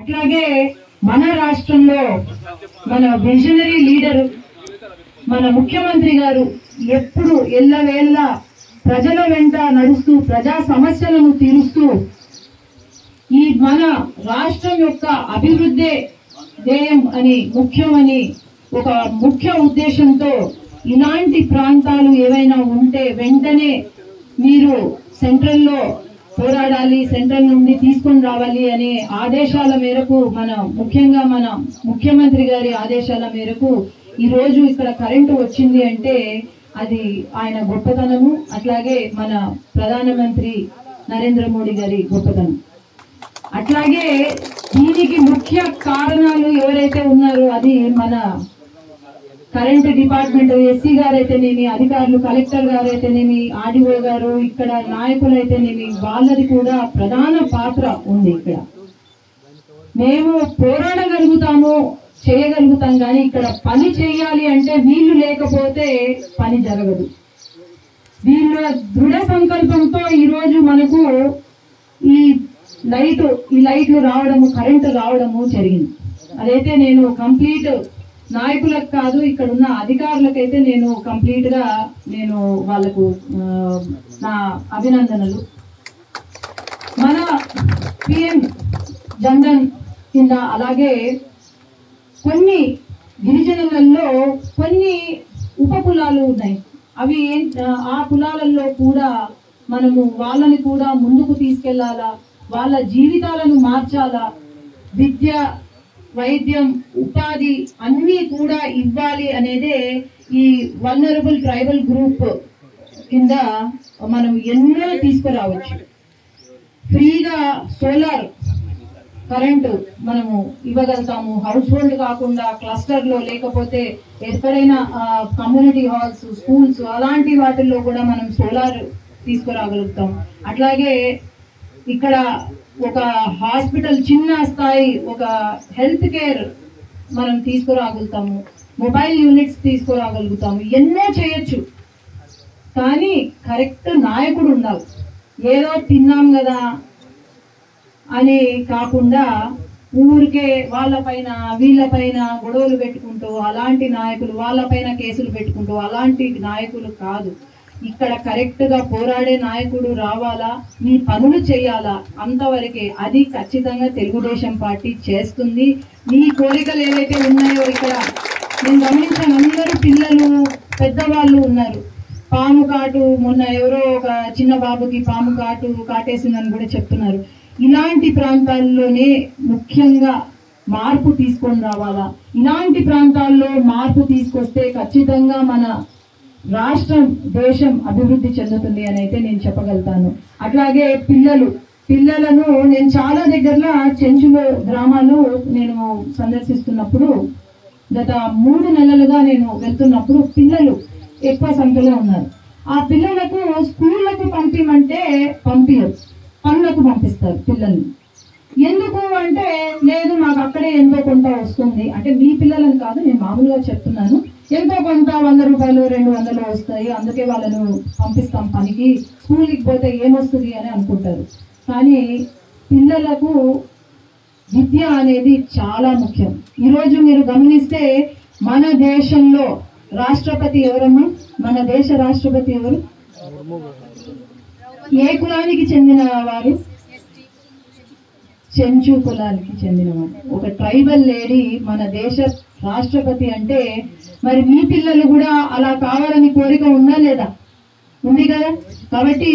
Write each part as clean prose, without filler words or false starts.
అట్లాగే మన రాష్ట్రంలో మన విజనరీ లీడర్ మన ముఖ్యమంత్రి గారు ఎప్పుడు ఎల్లవేళ ప్రజల వెంట నడుస్తూ ప్రజా సమస్యలను తీరుస్తూ ఈ మన రాష్ట్రం యొక్క అభివృద్ధి ధ్యేయం అని ముఖ్యమని ఒక ముఖ్య ఉద్దేశంతో ఇలాంటి ప్రాంతాలు ఏవైనా ఉంటే వెంటనే మీరు సెంట్రల్లో పోరాడాలి, సెంట్రల్ నుండి తీసుకొని రావాలి అనే ఆదేశాల మేరకు ముఖ్యంగా మన ముఖ్యమంత్రి గారి ఆదేశాల మేరకు ఈ రోజు ఇక్కడ కరెంటు వచ్చింది అంటే అది ఆయన గొప్పతనము, అట్లాగే మన ప్రధానమంత్రి నరేంద్ర మోడీ గారి గొప్పతనం. అట్లాగే దీనికి ముఖ్య కారణాలు ఎవరైతే ఉన్నారో అది మన కరెంట్ డిపార్ట్మెంట్ ఎస్సీ గారు అయితేనేమి, అధికారులు కలెక్టర్ గారు అయితేనేమి, ఆర్డీఓ గారు, ఇక్కడ నాయకులు అయితేనేమి, వాళ్ళది కూడా ప్రధాన పాత్ర ఉంది. ఇక్కడ మేము పోరాడగలుగుతాము, చేయగలుగుతాం, కానీ ఇక్కడ పని చేయాలి అంటే వీళ్ళు లేకపోతే పని జరగదు. వీళ్ళ దృఢ సంకల్పంతో ఈరోజు మనకు ఈ లైట్లు రావడము, కరెంటు రావడము జరిగింది. అదైతే నేను కంప్లీట్ నాయకులకు కాదు, ఇక్కడ ఉన్న అధికారులకైతే నేను కంప్లీట్ గా వాళ్ళకు నా అభినందనలు. మన పిఎం జన్ధన్ కింద అలాగే కొన్ని గిరిజనులలో కొన్ని ఉప కులాలు ఉన్నాయి. అవి ఆ కులాలలో కూడా మనము వాళ్ళని కూడా ముందుకు తీసుకెళ్లాలా, వాళ్ళ జీవితాలను మార్చాలా, విద్య, వైద్యం, ఉపాధి అన్ని కూడా ఇవ్వాలి అనేదే ఈ వల్నరబుల్ ట్రైబల్ గ్రూప్ కింద మనం ఎన్నో తీసుకురావచ్చు. ఫ్రీగా సోలార్ కరెంటు మనము ఇవ్వగలుగుతాము. హౌస్ హోల్డ్ కాకుండా క్లస్టర్ లో, లేకపోతే ఎక్కడైనా కమ్యూనిటీ హాల్స్, స్కూల్స్ అలాంటి వాటిల్లో కూడా మనం సోలార్ తీసుకురాగలుగుతాం. అట్లాగే ఇక్కడ ఒక హాస్పిటల్, చిన్న స్థాయి ఒక హెల్త్ కేర్ మనం తీసుకురాగలుగుతాము, మొబైల్ యూనిట్స్ తీసుకురాగలుగుతాము, ఎన్నో చేయొచ్చు. కానీ కరెక్ట్ నాయకుడు ఉండాలి. ఏదో తిన్నాం కదా అని కాకుండా ఊరికే వాళ్ళపైన వీళ్ళపైన గొడవలు పెట్టుకుంటూ అలాంటి నాయకులు, వాళ్ళపైన కేసులు పెట్టుకుంటూ అలాంటి నాయకులు కాదు. ఇక్కడ కరెక్ట్ గా పోరాడే నాయకుడు రావాలా, మీ పనులు చేయాలా, అంతవరకే. అది ఖచ్చితంగా తెలుగుదేశం పార్టీ చేస్తుంది. మీ కోరికలు ఏవైతే ఉన్నాయో ఇక్కడ నేను గమనించాను, అందరూ పిల్లలు, పెద్దవాళ్ళు ఉన్నారు. పాము కాటు, మొన్న ఎవరో ఒక చిన్న బాబుకి పాము కాటేసిందని కూడా చెప్తున్నారు. ఇలాంటి ప్రాంతాల్లోనే ముఖ్యంగా మార్పు తీసుకొని రావాలా. ఇలాంటి ప్రాంతాల్లో మార్పు తీసుకొస్తే ఖచ్చితంగా మన రాష్ట్రం, దేశం అభివృద్ధి చెందుతుంది అని అయితే నేను చెప్పగలుగుతాను. అట్లాగే పిల్లలను నేను చాలా దగ్గరలో చెంచుల గ్రామాలు నేను సందర్శిస్తున్నప్పుడు, గత 3 నెలలుగా నేను వెళ్తున్నప్పుడు పిల్లలు ఎక్కువ సంఖ్యలో ఉన్నారు. ఆ పిల్లలకు స్కూళ్లకు పంపిమంటే పంపించరు, పనులకు పంపిస్తారు పిల్లల్ని. ఎందుకు అంటే, లేదు మాకు అక్కడే ఎంతో కొంత వస్తుంది అంటే, మీ పిల్లలని కాదు, నేను మామూలుగా చెప్తున్నాను. ఎంతో కొంత 100 రూపాయలు 200 వస్తాయి, అందుకే వాళ్ళను పంపిస్తాం పనికి, స్కూల్కి పోతే ఏమొస్తుంది అని అనుకుంటారు. కానీ పిల్లలకు విద్య అనేది చాలా ముఖ్యం. ఈరోజు మీరు గమనిస్తే మన దేశంలో రాష్ట్రపతి ఎవరమ్మా? మన దేశ రాష్ట్రపతి ఎవరు? ఏ కులానికి చెందిన వారు? చెంచు కులానికి చెందినవారు. ఒక ట్రైబల్ లేడీ మన దేశ రాష్ట్రపతి అంటే, మరి మీ పిల్లలు కూడా అలా కావాలని కోరిక ఉందా లేదా? ఉంది కదా. కాబట్టి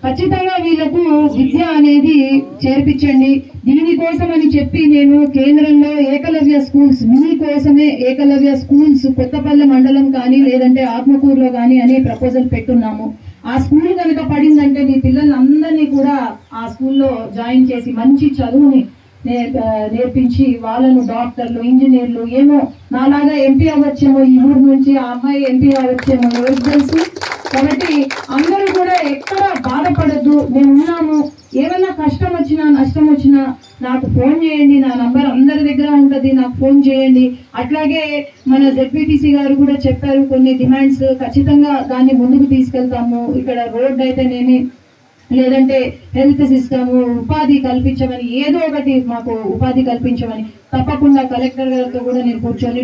ఖచ్చితంగా వీళ్ళకు విద్య అనేది చేర్పించండి. దీనికోసం అని చెప్పి నేను కేంద్రంలో ఏకలవ్య స్కూల్స్, మీకోసమే ఏకలవ్య స్కూల్స్ కొత్తపల్లె మండలం కానీ లేదంటే ఆత్మకూరులో కానీ అనే ప్రపోజల్ పెట్టున్నాము. ఆ స్కూల్ కనుక పడిందంటే మీ పిల్లలందరినీ కూడా ఆ స్కూల్లో జాయిన్ చేసి మంచి చదువుని నేర్పించి వాళ్ళను డాక్టర్లు, ఇంజనీర్లు, ఏమో నాలాగా ఎంపీ అవ్వచ్చేమో, ఈ ఊరు నుంచి ఆ అమ్మాయి ఎంపీ అవ్వచ్చేమో, ఎవరికి తెలుసు. కాబట్టి అందరూ కూడా ఎక్కడ బాధపడద్దు, మేము ఉన్నాము. ఏమన్నా కష్టం వచ్చినా, నష్టం వచ్చినా నాకు ఫోన్ చేయండి. నా నంబర్ అందరి దగ్గర ఉంటది, నాకు ఫోన్ చేయండి. అట్లాగే మన జెడ్పీటీసీ గారు కూడా చెప్పారు కొన్ని డిమాండ్స్, ఖచ్చితంగా దాన్ని ముందుకు తీసుకెళ్తాము. ఇక్కడ రోడ్ అయితేనేమి, లేదంటే హెల్త్ సిస్టమ్, ఉపాధి కల్పించమని, ఏదో ఒకటి మాకు ఉపాధి కల్పించమని తప్పకుండా కలెక్టర్ గారితో కూడా నేను కూర్చొని